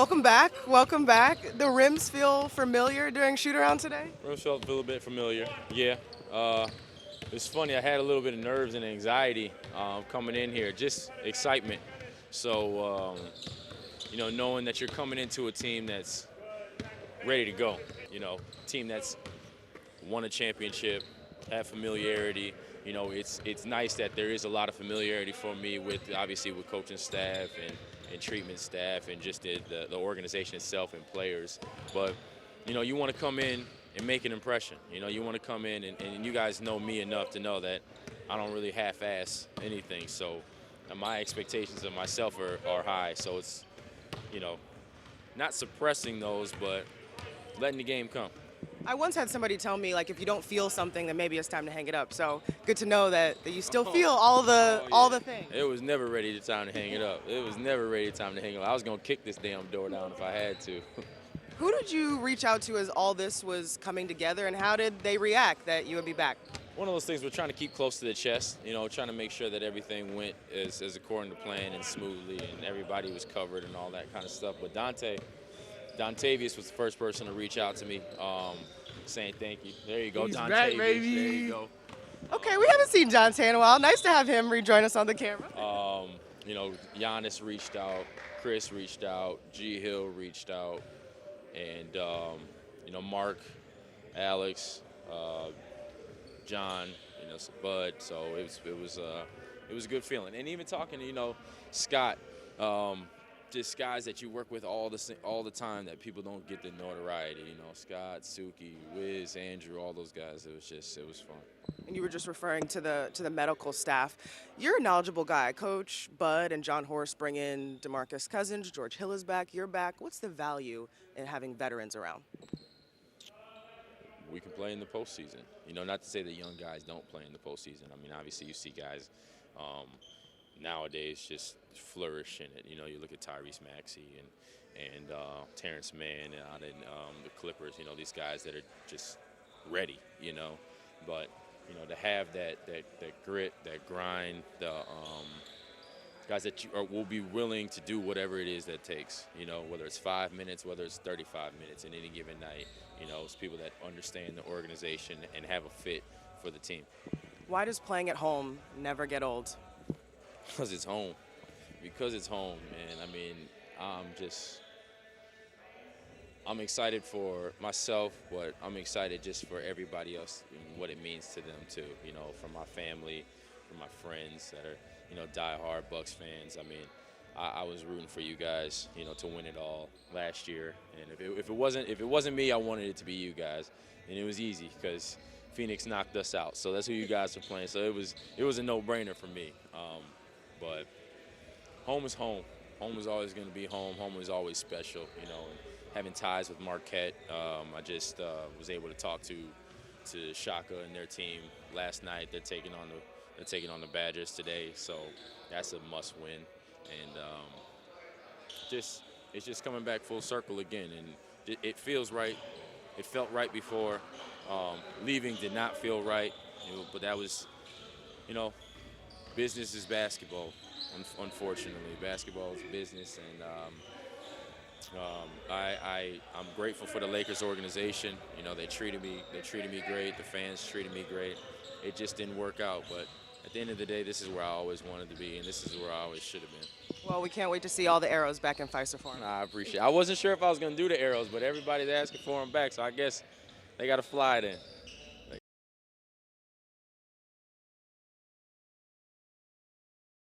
Welcome back. Welcome back. The rims feel familiar during shoot-around today? Rims felt a little bit familiar, yeah. It's funny, I had a little bit of nerves and anxiety coming in here, just excitement. So, knowing that you're coming into a team that's ready to go, team that's won a championship, have familiarity. It's nice that there is a lot of familiarity for me with, obviously, with coaching staff and treatment staff and just the organization itself and players. But, you want to come in and make an impression. You want to come in, and you guys know me enough to know that I don't really half-ass anything. So my expectations of myself are high. So it's, not suppressing those, but letting the game come. I once had somebody tell me, like, if you don't feel something, then maybe it's time to hang it up. So good to know that you still feel all the things. It was never ready to time to hang it up. It was never ready to time to hang it up. I was going to kick this damn door down if I had to. Who did you reach out to as all this was coming together, and how did they react that you would be back? One of those things we're trying to keep close to the chest, trying to make sure that everything went as according to plan and smoothly, and everybody was covered and all that kind of stuff. But Dontavius was the first person to reach out to me, saying thank you. There you go, He's Dontavius. back, baby. There you go. Okay, we haven't seen Donte in a while. Nice to have him rejoin us on the camera. Giannis reached out, Khris reached out, G. Hill reached out, and Mark, Alex, John, Bud. So it was a good feeling. And even talking to Scott, just guys that you work with all the time that people don't get the notoriety. Scott, Suki, Wiz, Andrew, all those guys. It was fun. And you were just referring to the medical staff. You're a knowledgeable guy. Coach Bud and John Horst bring in DeMarcus Cousins. George Hill is back. You're back. What's the value in having veterans around? We can play in the postseason. Not to say that young guys don't play in the postseason. I mean, obviously you see guys nowadays just flourish in it. You look at Tyrese Maxey and Terrence Mann out in the Clippers. These guys that are just ready. But to have that grit, that grind, the guys that will be willing to do whatever it is that takes. Whether it's 5 minutes, whether it's 35 minutes in any given night. It's people that understand the organization and have a fit for the team. Why does playing at home never get old? Because it's home. Because it's home, man. I mean, I'm excited for myself, but I'm excited just for everybody else and what it means to them too. For my family, for my friends that are, diehard Bucks fans. I mean, I was rooting for you guys, to win it all last year. And if it wasn't me, I wanted it to be you guys. And it was easy because Phoenix knocked us out. So that's who you guys were playing. So it was a no-brainer for me. But home is home. Home is always going to be home. Home is always special, and having ties with Marquette. I just was able to talk to Shaka and their team last night. They're taking on the Badgers today, so that's a must-win. And it's just coming back full circle again, and it feels right. It felt right before. Leaving did not feel right, but that was, business is basketball. Unfortunately, basketball is business, and I'm grateful for the Lakers organization. They treated me great. The fans treated me great. It just didn't work out, but at the end of the day, this is where I always wanted to be, and this is where I always should have been. Well, we can't wait to see all the arrows back in Fiserv Forum. I appreciate it. I wasn't sure if I was going to do the arrows, but everybody's asking for them back, so I guess they got to fly then.